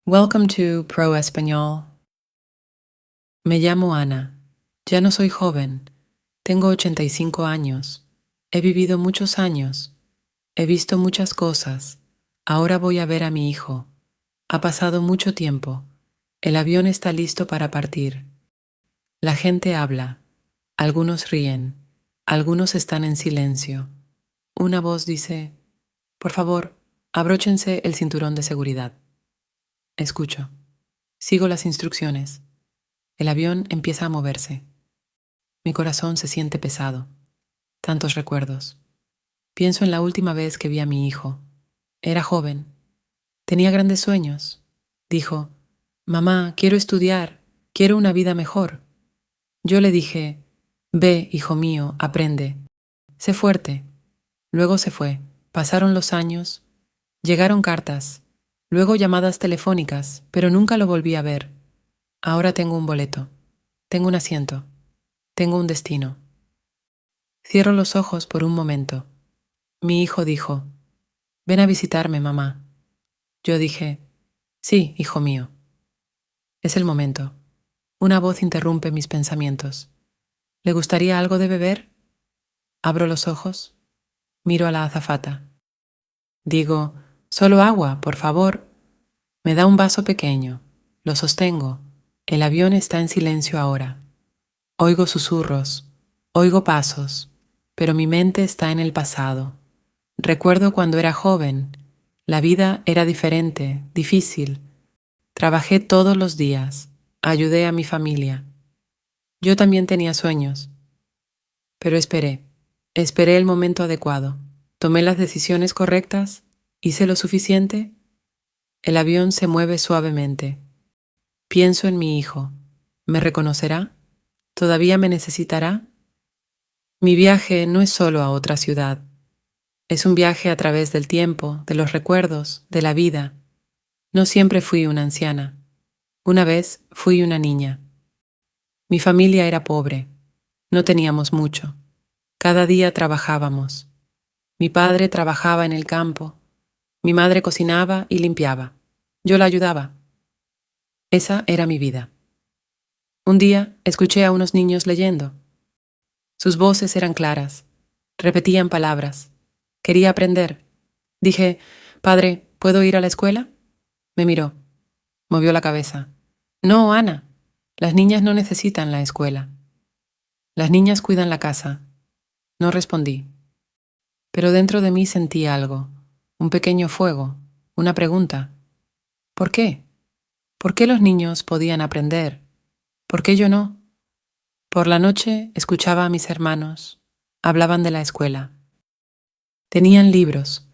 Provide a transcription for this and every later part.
Welcome to Pro Español. Me llamo Ana. Ya no soy joven. Tengo 85 años. He vivido muchos años. He visto muchas cosas. Ahora voy a ver a mi hijo. Ha pasado mucho tiempo. El avión está listo para partir. La gente habla. Algunos ríen. Algunos están en silencio. Una voz dice: por favor, abróchense el cinturón de seguridad. Escucho. Sigo las instrucciones. El avión empieza a moverse. Mi corazón se siente pesado. Tantos recuerdos. Pienso en la última vez que vi a mi hijo. Era joven. Tenía grandes sueños. Dijo: mamá, quiero estudiar. Quiero una vida mejor. Yo le dije: ve, hijo mío, aprende. Sé fuerte. Luego se fue. Pasaron los años. Llegaron cartas. Luego llamadas telefónicas, pero nunca lo volví a ver. Ahora tengo un boleto. Tengo un asiento. Tengo un destino. Cierro los ojos por un momento. Mi hijo dijo: ven a visitarme, mamá. Yo dije: sí, hijo mío. Es el momento. Una voz interrumpe mis pensamientos. ¿Le gustaría algo de beber? Abro los ojos. Miro a la azafata. Digo: solo agua, por favor. Me da un vaso pequeño. Lo sostengo. El avión está en silencio ahora. Oigo susurros. Oigo pasos. Pero mi mente está en el pasado. Recuerdo cuando era joven. La vida era diferente, difícil. Trabajé todos los días. Ayudé a mi familia. Yo también tenía sueños. Pero esperé. Esperé el momento adecuado. Tomé las decisiones correctas. ¿Hice lo suficiente? El avión se mueve suavemente. Pienso en mi hijo. ¿Me reconocerá? ¿Todavía me necesitará? Mi viaje no es solo a otra ciudad. Es un viaje a través del tiempo, de los recuerdos, de la vida. No siempre fui una anciana. Una vez fui una niña. Mi familia era pobre. No teníamos mucho. Cada día trabajábamos. Mi padre trabajaba en el campo. Mi madre cocinaba y limpiaba. Yo la ayudaba. Esa era mi vida. Un día escuché a unos niños leyendo. Sus voces eran claras. Repetían palabras. Quería aprender. Dije: padre, ¿puedo ir a la escuela? Me miró. Movió la cabeza. No, Ana. Las niñas no necesitan la escuela. Las niñas cuidan la casa. No respondí. Pero dentro de mí sentí algo. Un pequeño fuego. Una pregunta. ¿Por qué? ¿Por qué los niños podían aprender? ¿Por qué yo no? Por la noche escuchaba a mis hermanos. Hablaban de la escuela. Tenían libros.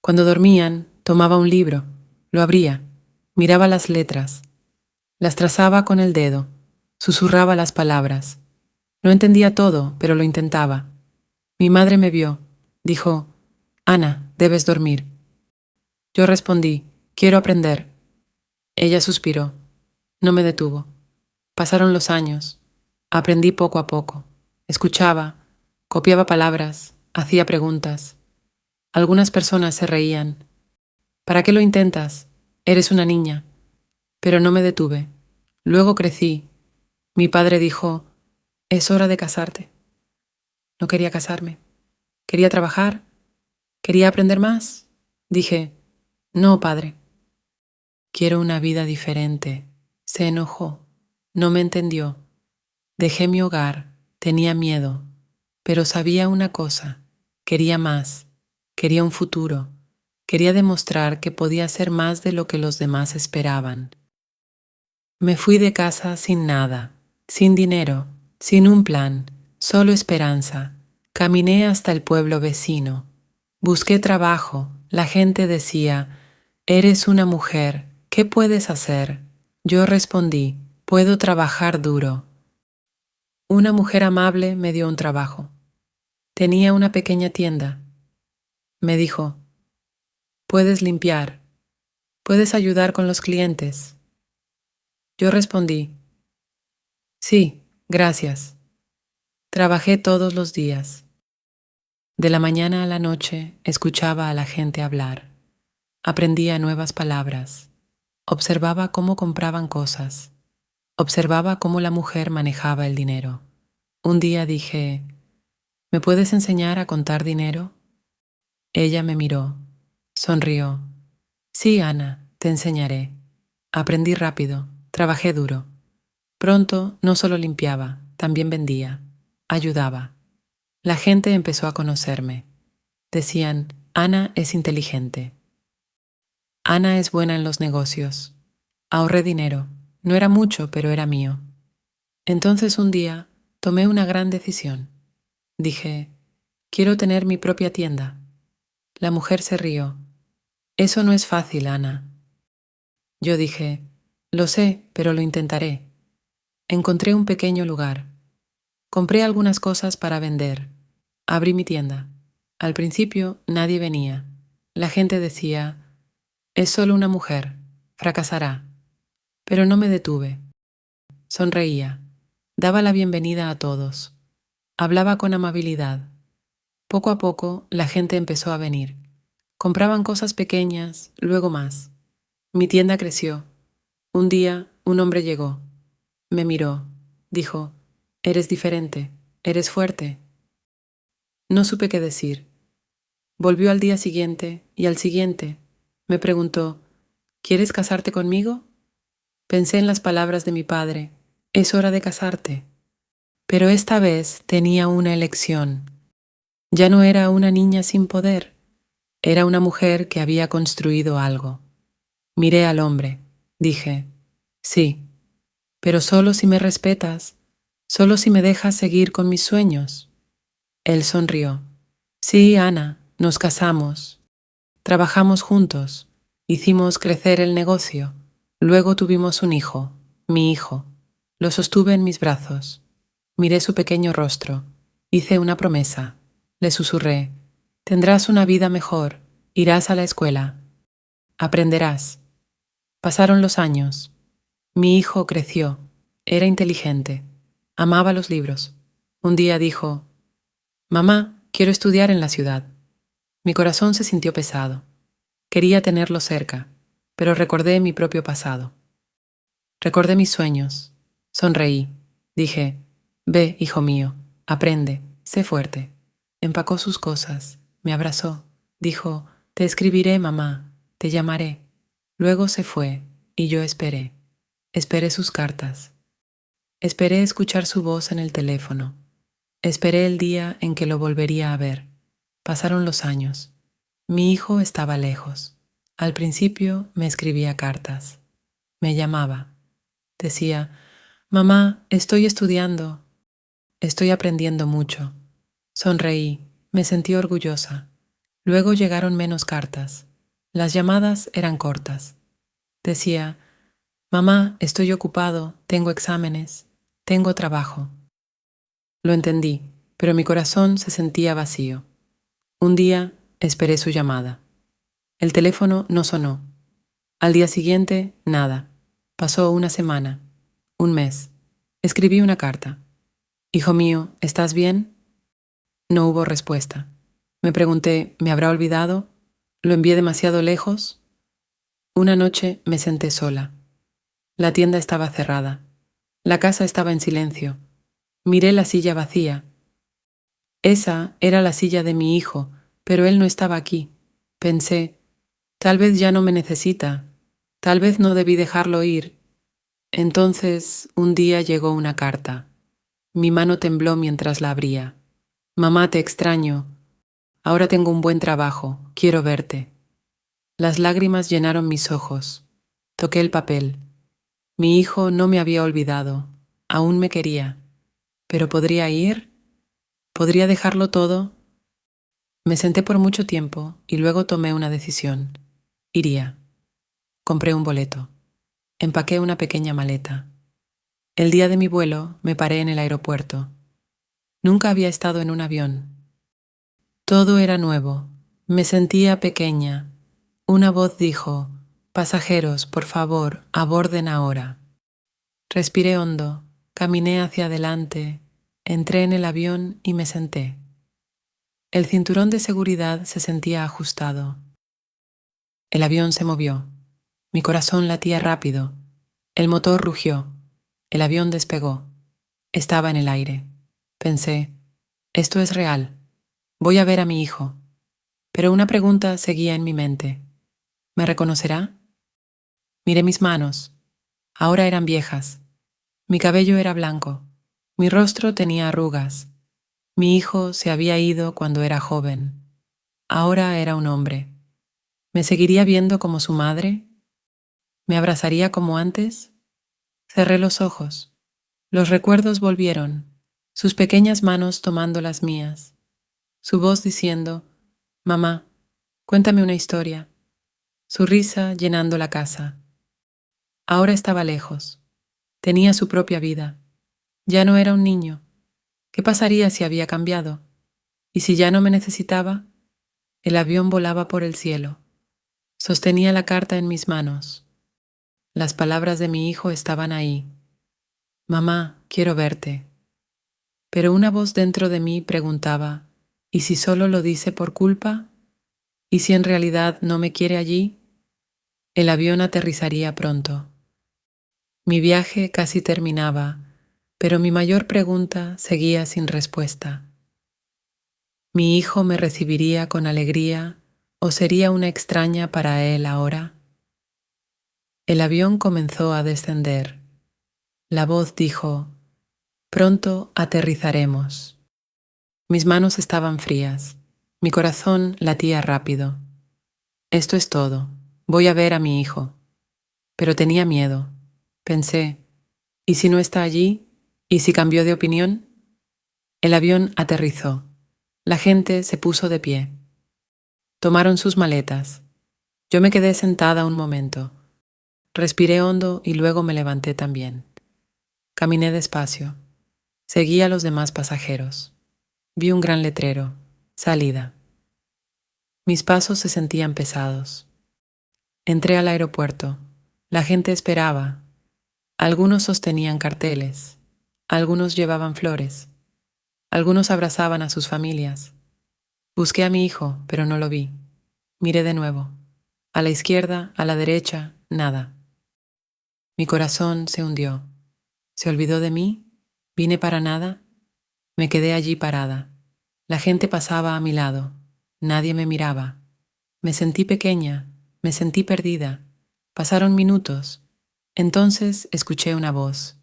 Cuando dormían, tomaba un libro. Lo abría. Miraba las letras. Las trazaba con el dedo. Susurraba las palabras. No entendía todo, pero lo intentaba. Mi madre me vio. Dijo: Ana, debes dormir. Yo respondí: quiero aprender. Ella suspiró. No me detuvo. Pasaron los años. Aprendí poco a poco. Escuchaba, copiaba palabras, hacía preguntas. Algunas personas se reían. ¿Para qué lo intentas? Eres una niña. Pero no me detuve. Luego crecí. Mi padre dijo: es hora de casarte. No quería casarme. Quería trabajar. Quería aprender más. Dije: no, padre. Quiero una vida diferente. Se enojó. No me entendió. Dejé mi hogar. Tenía miedo. Pero sabía una cosa. Quería más. Quería un futuro. Quería demostrar que podía ser más de lo que los demás esperaban. Me fui de casa sin nada, sin dinero, sin un plan, solo esperanza. Caminé hasta el pueblo vecino. Busqué trabajo. La gente decía: eres una mujer, ¿qué puedes hacer? Yo respondí: puedo trabajar duro. Una mujer amable me dio un trabajo. Tenía una pequeña tienda. Me dijo: puedes limpiar, puedes ayudar con los clientes. Yo respondí: sí, gracias. Trabajé todos los días. De la mañana a la noche escuchaba a la gente hablar. Aprendía nuevas palabras. Observaba cómo compraban cosas. Observaba cómo la mujer manejaba el dinero. Un día dije, ¿me puedes enseñar a contar dinero? Ella me miró, sonrió. Sí, Ana, te enseñaré. Aprendí rápido, trabajé duro. Pronto no solo limpiaba, también vendía, ayudaba. La gente empezó a conocerme. Decían, Ana es inteligente. Ana es buena en los negocios. Ahorré dinero. No era mucho, pero era mío. Entonces un día tomé una gran decisión. Dije, quiero tener mi propia tienda. La mujer se rió. Eso no es fácil, Ana. Yo dije, lo sé, pero lo intentaré. Encontré un pequeño lugar. Compré algunas cosas para vender. Abrí mi tienda. Al principio nadie venía. La gente decía, es solo una mujer, fracasará. Pero no me detuve. Sonreía. Daba la bienvenida a todos. Hablaba con amabilidad. Poco a poco la gente empezó a venir. Compraban cosas pequeñas, luego más. Mi tienda creció. Un día un hombre llegó. Me miró. Dijo, eres diferente, eres fuerte. No supe qué decir. Volvió al día siguiente y al siguiente. Me preguntó, ¿quieres casarte conmigo? Pensé en las palabras de mi padre. Es hora de casarte. Pero esta vez tenía una elección. Ya no era una niña sin poder. Era una mujer que había construido algo. Miré al hombre. Dije, sí, pero solo si me respetas, solo si me dejas seguir con mis sueños. Él sonrió. Sí, Ana, nos casamos. Trabajamos juntos. Hicimos crecer el negocio. Luego tuvimos un hijo, mi hijo. Lo sostuve en mis brazos. Miré su pequeño rostro. Hice una promesa. Le susurré. Tendrás una vida mejor. Irás a la escuela. Aprenderás. Pasaron los años. Mi hijo creció. Era inteligente. Amaba los libros. Un día dijo, Mamá, quiero estudiar en la ciudad. Mi corazón se sintió pesado. Quería tenerlo cerca, pero recordé mi propio pasado. Recordé mis sueños. Sonreí. Dije, ve, hijo mío, aprende, sé fuerte. Empacó sus cosas, me abrazó. Dijo, te escribiré, mamá, te llamaré. Luego se fue, y yo esperé. Esperé sus cartas. Esperé escuchar su voz en el teléfono. Esperé el día en que lo volvería a ver. Pasaron los años. Mi hijo estaba lejos. Al principio me escribía cartas. Me llamaba. Decía, mamá, estoy estudiando. Estoy aprendiendo mucho. Sonreí. Me sentí orgullosa. Luego llegaron menos cartas. Las llamadas eran cortas. Decía, mamá, estoy ocupado, tengo exámenes, tengo trabajo. Lo entendí, pero mi corazón se sentía vacío. Un día esperé su llamada. El teléfono no sonó. Al día siguiente, nada. Pasó una semana, un mes. Escribí una carta. Hijo mío, ¿estás bien? No hubo respuesta. Me pregunté, ¿me habrá olvidado? ¿Lo envié demasiado lejos? Una noche me senté sola. La tienda estaba cerrada. La casa estaba en silencio. Miré la silla vacía. Esa era la silla de mi hijo, pero él no estaba aquí. Pensé, tal vez ya no me necesita, tal vez no debí dejarlo ir. Entonces, un día llegó una carta. Mi mano tembló mientras la abría. Mamá, te extraño. Ahora tengo un buen trabajo, quiero verte. Las lágrimas llenaron mis ojos. Toqué el papel. Mi hijo no me había olvidado, aún me quería. ¿Pero podría ir? ¿Podría dejarlo todo? Me senté por mucho tiempo y luego tomé una decisión. Iría. Compré un boleto. Empaqué una pequeña maleta. El día de mi vuelo me paré en el aeropuerto. Nunca había estado en un avión. Todo era nuevo. Me sentía pequeña. Una voz dijo, pasajeros, por favor, aborden ahora. Respiré hondo, caminé hacia adelante, entré en el avión y me senté. El cinturón de seguridad se sentía ajustado. El avión se movió. Mi corazón latía rápido. El motor rugió. El avión despegó. Estaba en el aire. Pensé, esto es real. Voy a ver a mi hijo. Pero una pregunta seguía en mi mente. ¿Me reconocerá? Miré mis manos. Ahora eran viejas. Mi cabello era blanco. Mi rostro tenía arrugas. Mi hijo se había ido cuando era joven. Ahora era un hombre. ¿Me seguiría viendo como su madre? ¿Me abrazaría como antes? Cerré los ojos. Los recuerdos volvieron, sus pequeñas manos tomando las mías, su voz diciendo, «Mamá, cuéntame una historia», su risa llenando la casa. Ahora estaba lejos. Tenía su propia vida. Ya no era un niño. ¿Qué pasaría si había cambiado? ¿Y si ya no me necesitaba? El avión volaba por el cielo. Sostenía la carta en mis manos. Las palabras de mi hijo estaban ahí. «Mamá, quiero verte». Pero una voz dentro de mí preguntaba, ¿y si solo lo dice por culpa? ¿Y si en realidad no me quiere allí? El avión aterrizaría pronto. Mi viaje casi terminaba, pero mi mayor pregunta seguía sin respuesta. ¿Mi hijo me recibiría con alegría o sería una extraña para él ahora? El avión comenzó a descender. La voz dijo, «Pronto aterrizaremos». Mis manos estaban frías. Mi corazón latía rápido. Esto es todo. Voy a ver a mi hijo. Pero tenía miedo. Pensé, ¿y si no está allí? ¿Y si cambió de opinión? El avión aterrizó. La gente se puso de pie. Tomaron sus maletas. Yo me quedé sentada un momento. Respiré hondo y luego me levanté también. Caminé despacio. Seguí a los demás pasajeros. Vi un gran letrero. Salida. Mis pasos se sentían pesados. Entré al aeropuerto. La gente esperaba. Algunos sostenían carteles. Algunos llevaban flores. Algunos abrazaban a sus familias. Busqué a mi hijo, pero no lo vi. Miré de nuevo. A la izquierda, a la derecha, nada. Mi corazón se hundió. ¿Se olvidó de mí? ¿Vine para nada? Me quedé allí parada. La gente pasaba a mi lado. Nadie me miraba. Me sentí pequeña, me sentí perdida. Pasaron minutos. Entonces escuché una voz.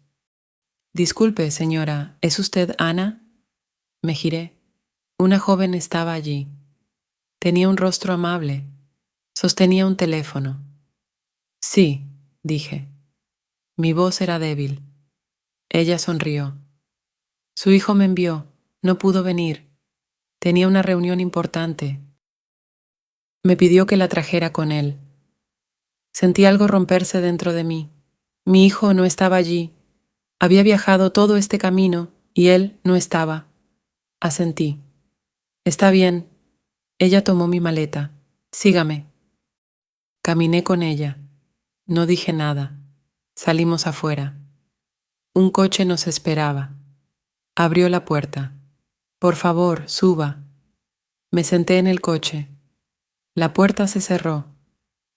«Disculpe, señora, ¿es usted Ana?» Me giré. Una joven estaba allí. Tenía un rostro amable. Sostenía un teléfono. «Sí», dije. Mi voz era débil. Ella sonrió. «Su hijo me envió. No pudo venir. Tenía una reunión importante. Me pidió que la trajera con él». Sentí algo romperse dentro de mí. Mi hijo no estaba allí. Había viajado todo este camino y él no estaba. Asentí. «Está bien». Ella tomó mi maleta. «Sígame». Caminé con ella. No dije nada. Salimos afuera. Un coche nos esperaba. Abrió la puerta. «Por favor, suba». Me senté en el coche. La puerta se cerró.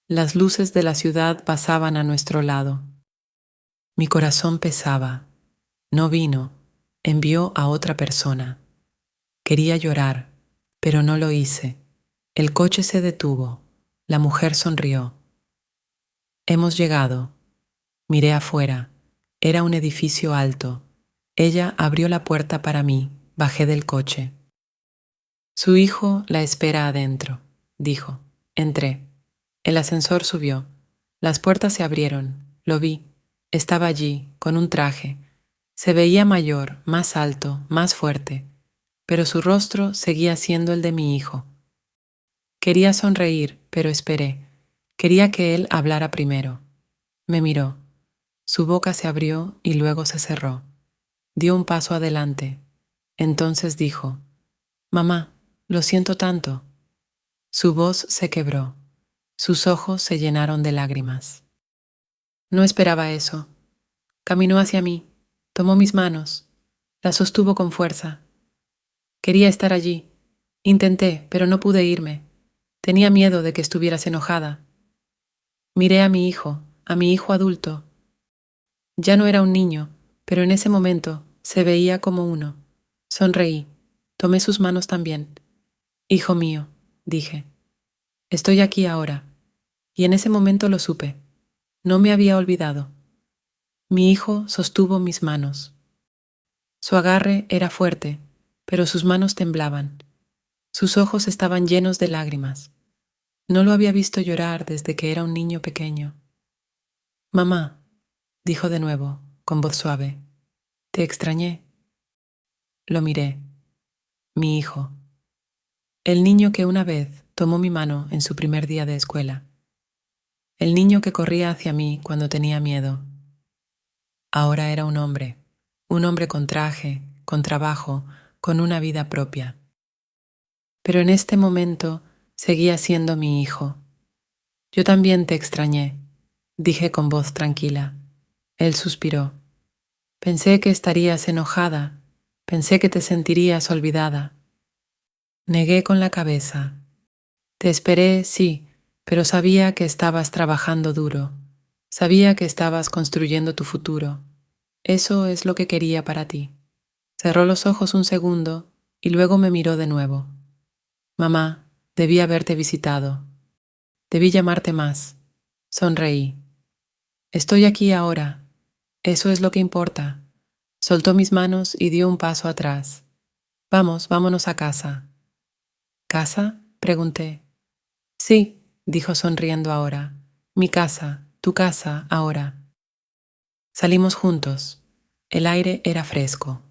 Las luces de la ciudad pasaban a nuestro lado. Mi corazón pesaba. No vino. Envió a otra persona. Quería llorar, pero no lo hice. El coche se detuvo. La mujer sonrió. «Hemos llegado». Miré afuera. Era un edificio alto. Ella abrió la puerta para mí. Bajé del coche. «Su hijo la espera adentro», dijo. Entré. El ascensor subió. Las puertas se abrieron. Lo vi. Estaba allí, con un traje. Se veía mayor, más alto, más fuerte, pero su rostro seguía siendo el de mi hijo. Quería sonreír, pero esperé. Quería que él hablara primero. Me miró. Su boca se abrió y luego se cerró. Dio un paso adelante. Entonces dijo, «Mamá, lo siento tanto». Su voz se quebró. Sus ojos se llenaron de lágrimas. No esperaba eso. Caminó hacia mí. Tomó mis manos. Las sostuvo con fuerza. Quería estar allí. Intenté, pero no pude irme. Tenía miedo de que estuvieras enojada. Miré a mi hijo adulto. Ya no era un niño, pero en ese momento se veía como uno. Sonreí. Tomé sus manos también. Hijo mío, dije, estoy aquí ahora. Y en ese momento lo supe. No me había olvidado. Mi hijo sostuvo mis manos. Su agarre era fuerte, pero sus manos temblaban. Sus ojos estaban llenos de lágrimas. No lo había visto llorar desde que era un niño pequeño. Mamá, dijo de nuevo, con voz suave, te extrañé. Lo miré. Mi hijo. El niño que una vez tomó mi mano en su primer día de escuela. El niño que corría hacia mí cuando tenía miedo. Ahora era un hombre con traje, con trabajo, con una vida propia. Pero en este momento seguía siendo mi hijo. Yo también te extrañé, dije con voz tranquila. Él suspiró. Pensé que estarías enojada, pensé que te sentirías olvidada. Negué con la cabeza. Te esperé, sí, pero sabía que estabas trabajando duro. Sabía que estabas construyendo tu futuro. Eso es lo que quería para ti. Cerró los ojos un segundo y luego me miró de nuevo. Mamá, debí haberte visitado. Debí llamarte más. Sonreí. Estoy aquí ahora. Eso es lo que importa. Soltó mis manos y dio un paso atrás. Vamos, vámonos a casa. ¿Casa? Pregunté. Sí, dijo sonriendo ahora. Mi casa, tu casa, ahora. Salimos juntos. El aire era fresco.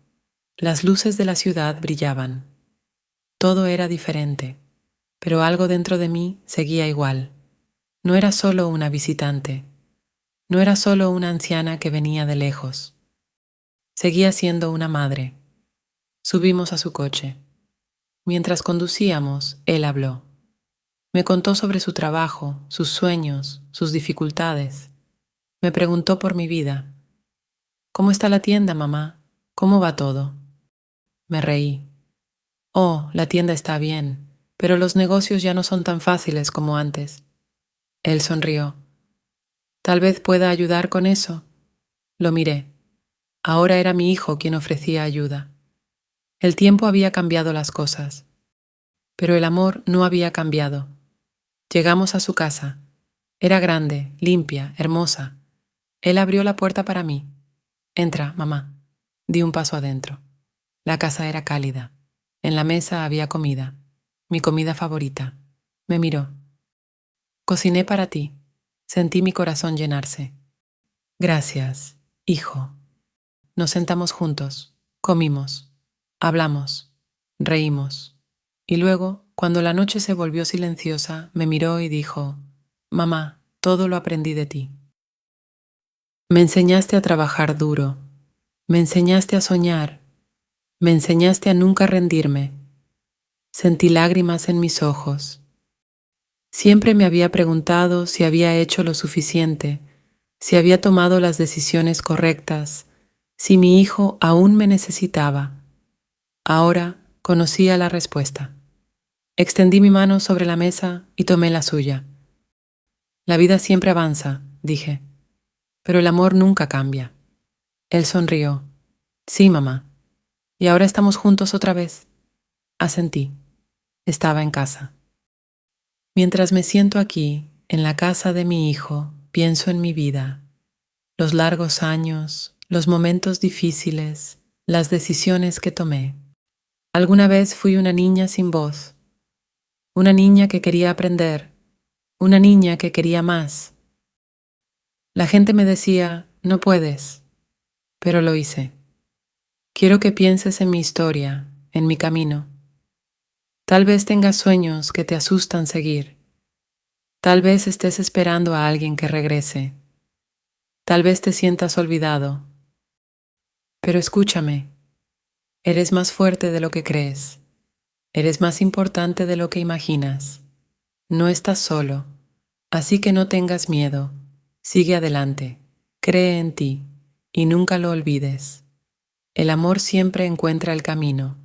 Las luces de la ciudad brillaban. Todo era diferente, pero algo dentro de mí seguía igual. No era solo una visitante. No era solo una anciana que venía de lejos. Seguía siendo una madre. Subimos a su coche. Mientras conducíamos, él habló. Me contó sobre su trabajo, sus sueños, sus dificultades. Me preguntó por mi vida. ¿Cómo está la tienda, mamá? ¿Cómo va todo? Me reí. Oh, la tienda está bien, pero los negocios ya no son tan fáciles como antes. Él sonrió. Tal vez pueda ayudar con eso. Lo miré. Ahora era mi hijo quien ofrecía ayuda. El tiempo había cambiado las cosas, pero el amor no había cambiado. Llegamos a su casa. Era grande, limpia, hermosa. Él abrió la puerta para mí. Entra, mamá. Di un paso adentro. La casa era cálida. En la mesa había comida, mi comida favorita. Me miró. Cociné para ti. Sentí mi corazón llenarse. Gracias, hijo. Nos sentamos juntos, comimos, hablamos, reímos. Y luego, cuando la noche se volvió silenciosa, me miró y dijo, mamá, todo lo aprendí de ti. Me enseñaste a trabajar duro, me enseñaste a soñar, me enseñaste a nunca rendirme. Sentí lágrimas en mis ojos. Siempre me había preguntado si había hecho lo suficiente, si había tomado las decisiones correctas, si mi hijo aún me necesitaba. Ahora conocía la respuesta. Extendí mi mano sobre la mesa y tomé la suya. La vida siempre avanza, dije, pero el amor nunca cambia. Él sonrió. Sí, mamá. Y ahora estamos juntos otra vez. Asentí. Estaba en casa. Mientras me siento aquí, en la casa de mi hijo, pienso en mi vida, los largos años, los momentos difíciles, las decisiones que tomé. Alguna vez fui una niña sin voz, una niña que quería aprender, una niña que quería más. La gente me decía, no puedes, pero lo hice. Quiero que pienses en mi historia, en mi camino. Tal vez tengas sueños que te asustan seguir. Tal vez estés esperando a alguien que regrese. Tal vez te sientas olvidado. Pero escúchame, eres más fuerte de lo que crees. Eres más importante de lo que imaginas. No estás solo, así que no tengas miedo. Sigue adelante, cree en ti y nunca lo olvides. El amor siempre encuentra el camino.